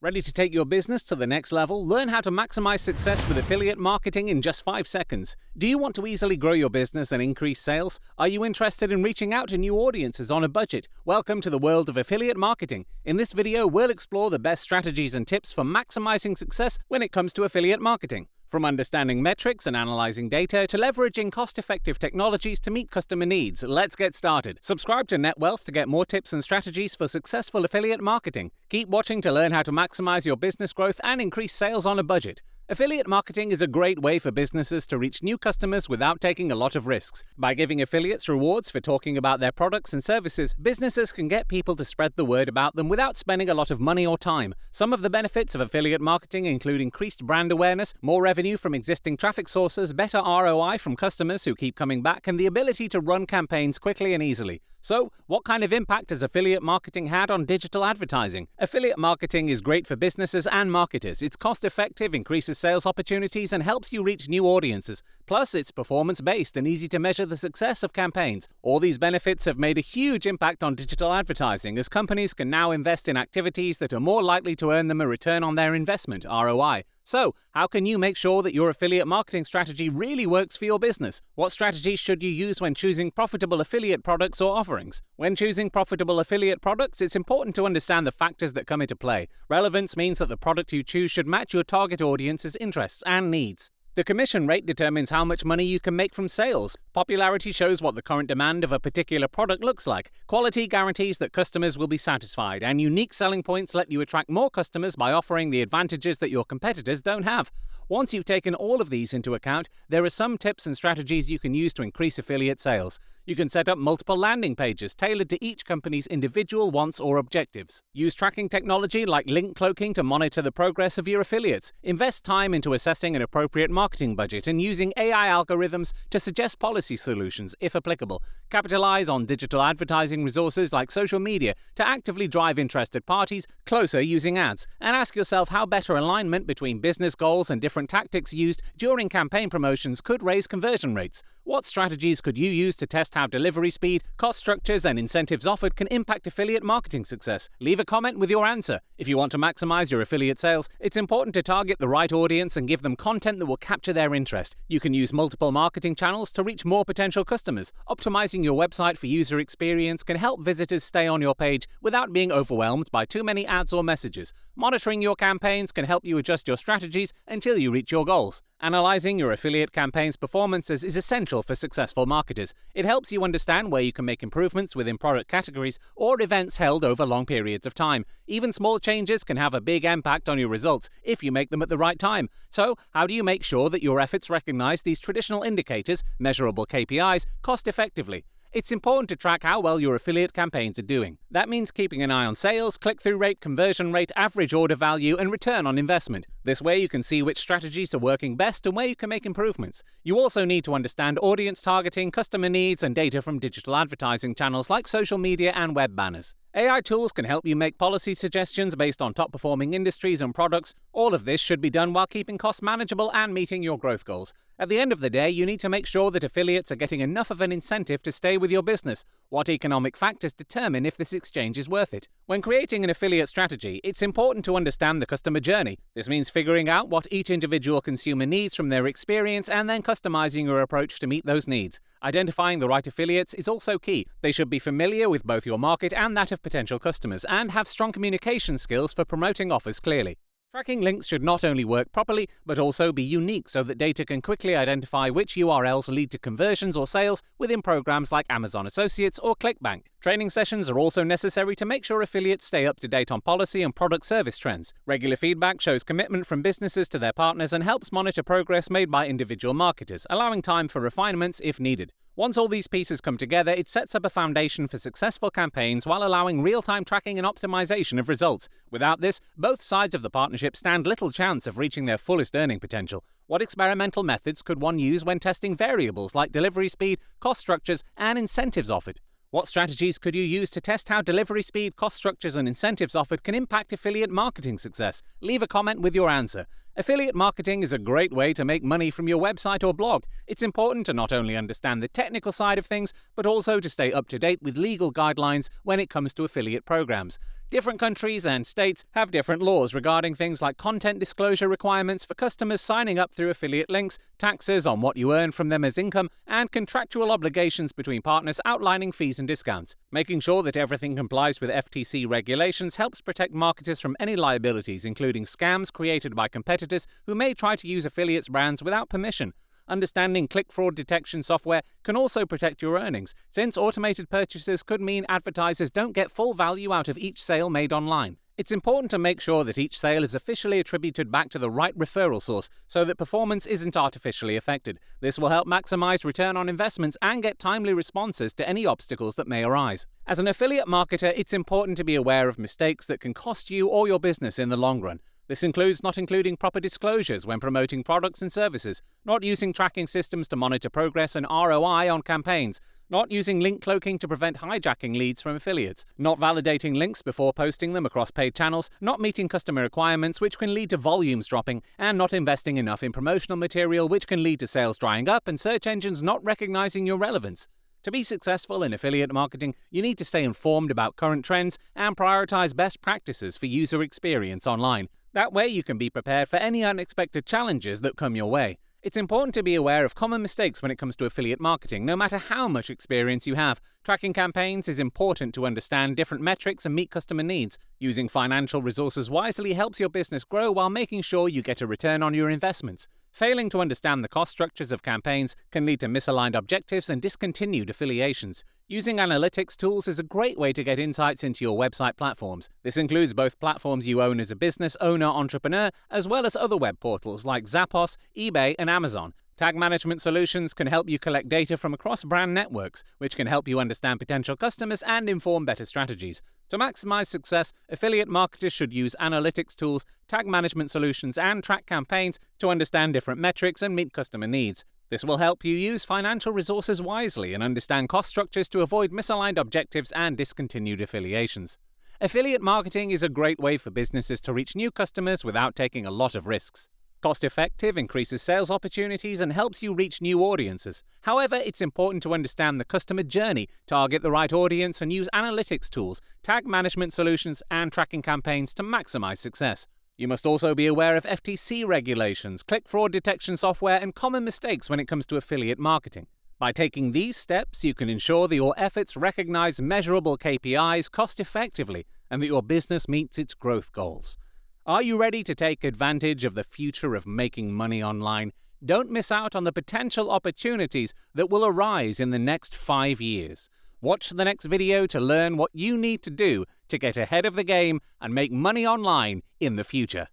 Ready to take your business to the next level? Learn how to maximize success with affiliate marketing in just 5 seconds. Do you want to easily grow your business and increase sales? Are you interested in reaching out to new audiences on a budget? Welcome to the world of affiliate marketing. In this video, we'll explore the best strategies and tips for maximizing success when it comes to affiliate marketing. From understanding metrics and analyzing data to leveraging cost-effective technologies to meet customer needs, let's get started. Subscribe to NetWealth to get more tips and strategies for successful affiliate marketing. Keep watching to learn how to maximize your business growth and increase sales on a budget. Affiliate marketing is a great way for businesses to reach new customers without taking a lot of risks. By giving affiliates rewards for talking about their products and services, businesses can get people to spread the word about them without spending a lot of money or time. Some of the benefits of affiliate marketing include increased brand awareness, more revenue from existing traffic sources, better ROI from customers who keep coming back, and the ability to run campaigns quickly and easily. So, what kind of impact has affiliate marketing had on digital advertising? Affiliate marketing is great for businesses and marketers. It's cost-effective, increases sales opportunities, and helps you reach new audiences. Plus, it's performance-based and easy to measure the success of campaigns. All these benefits have made a huge impact on digital advertising, as companies can now invest in activities that are more likely to earn them a return on their investment, ROI. So, how can you make sure that your affiliate marketing strategy really works for your business? What strategies should you use when choosing profitable affiliate products or offerings? When choosing profitable affiliate products, it's important to understand the factors that come into play. Relevance means that the product you choose should match your target audience's interests and needs. The commission rate determines how much money you can make from sales. Popularity shows what the current demand of a particular product looks like. Quality guarantees that customers will be satisfied, and unique selling points let you attract more customers by offering the advantages that your competitors don't have. Once you've taken all of these into account, there are some tips and strategies you can use to increase affiliate sales. You can set up multiple landing pages tailored to each company's individual wants or objectives. Use tracking technology like link cloaking to monitor the progress of your affiliates. Invest time into assessing an appropriate marketing budget and using AI algorithms to suggest policy solutions, if applicable. Capitalize on digital advertising resources like social media to actively drive interested parties closer using ads. And ask yourself how better alignment between business goals and different tactics used during campaign promotions could raise conversion rates. What strategies could you use to test how delivery speed, cost structures, and incentives offered can impact affiliate marketing success? Leave a comment with your answer. If you want to maximize your affiliate sales, it's important to target the right audience and give them content that will capture their interest. You can use multiple marketing channels to reach more potential customers. Optimizing your website for user experience can help visitors stay on your page without being overwhelmed by too many ads or messages. Monitoring your campaigns can help you adjust your strategies until you reach your goals. Analyzing your affiliate campaign's performances is essential for successful marketers. It helps you understand where you can make improvements within product categories or events held over long periods of time. Even small changes can have a big impact on your results if you make them at the right time. So, how do you make sure that your efforts recognize these traditional indicators, measurable KPIs, cost effectively? It's important to track how well your affiliate campaigns are doing. That means keeping an eye on sales, click-through rate, conversion rate, average order value, and return on investment. This way you can see which strategies are working best and where you can make improvements. You also need to understand audience targeting, customer needs, and data from digital advertising channels like social media and web banners. AI tools can help you make policy suggestions based on top-performing industries and products. All of this should be done while keeping costs manageable and meeting your growth goals. At the end of the day, you need to make sure that affiliates are getting enough of an incentive to stay with your business. What economic factors determine if this exchange is worth it? When creating an affiliate strategy, it's important to understand the customer journey. This means figuring out what each individual consumer needs from their experience and then customizing your approach to meet those needs. Identifying the right affiliates is also key. They should be familiar with both your market and that of potential customers and have strong communication skills for promoting offers clearly. Tracking links should not only work properly, but also be unique so that data can quickly identify which URLs lead to conversions or sales within programs like Amazon Associates or ClickBank. Training sessions are also necessary to make sure affiliates stay up to date on policy and product service trends. Regular feedback shows commitment from businesses to their partners and helps monitor progress made by individual marketers, allowing time for refinements if needed. Once all these pieces come together, it sets up a foundation for successful campaigns while allowing real-time tracking and optimization of results. Without this, both sides of the partnership stand little chance of reaching their fullest earning potential. What experimental methods could one use when testing variables like delivery speed, cost structures, and incentives offered? What strategies could you use to test how delivery speed, cost structures, and incentives offered can impact affiliate marketing success? Leave a comment with your answer. Affiliate marketing is a great way to make money from your website or blog. It's important to not only understand the technical side of things, but also to stay up to date with legal guidelines when it comes to affiliate programs. Different countries and states have different laws regarding things like content disclosure requirements for customers signing up through affiliate links, taxes on what you earn from them as income, and contractual obligations between partners outlining fees and discounts. Making sure that everything complies with FTC regulations helps protect marketers from any liabilities, including scams created by competitors who may try to use affiliates' brands without permission. Understanding click fraud detection software can also protect your earnings, since automated purchases could mean advertisers don't get full value out of each sale made online. It's important to make sure that each sale is officially attributed back to the right referral source so that performance isn't artificially affected. This will help maximize return on investments and get timely responses to any obstacles that may arise. As an affiliate marketer, it's important to be aware of mistakes that can cost you or your business in the long run. This includes not including proper disclosures when promoting products and services, not using tracking systems to monitor progress and ROI on campaigns, not using link cloaking to prevent hijacking leads from affiliates, not validating links before posting them across paid channels, not meeting customer requirements which can lead to volumes dropping, and not investing enough in promotional material which can lead to sales drying up and search engines not recognizing your relevance. To be successful in affiliate marketing, you need to stay informed about current trends and prioritize best practices for user experience online. That way you can be prepared for any unexpected challenges that come your way. It's important to be aware of common mistakes when it comes to affiliate marketing, no matter how much experience you have. Tracking campaigns is important to understand different metrics and meet customer needs. Using financial resources wisely helps your business grow while making sure you get a return on your investments. Failing to understand the cost structures of campaigns can lead to misaligned objectives and discontinued affiliations. Using analytics tools is a great way to get insights into your website platforms. This includes both platforms you own as a business owner-entrepreneur, as well as other web portals like Zappos, eBay, and Amazon. Tag management solutions can help you collect data from across brand networks, which can help you understand potential customers and inform better strategies. To maximize success, affiliate marketers should use analytics tools, tag management solutions, and track campaigns to understand different metrics and meet customer needs. This will help you use financial resources wisely and understand cost structures to avoid misaligned objectives and discontinued affiliations. Affiliate marketing is a great way for businesses to reach new customers without taking a lot of risks. Cost-effective, increases sales opportunities, and helps you reach new audiences. However, it's important to understand the customer journey, target the right audience, and use analytics tools, tag management solutions, and tracking campaigns to maximize success. You must also be aware of FTC regulations, click fraud detection software, and common mistakes when it comes to affiliate marketing. By taking these steps, you can ensure that your efforts recognize measurable KPIs cost-effectively and that your business meets its growth goals. Are you ready to take advantage of the future of making money online? Don't miss out on the potential opportunities that will arise in the next 5 years. Watch the next video to learn what you need to do to get ahead of the game and make money online in the future.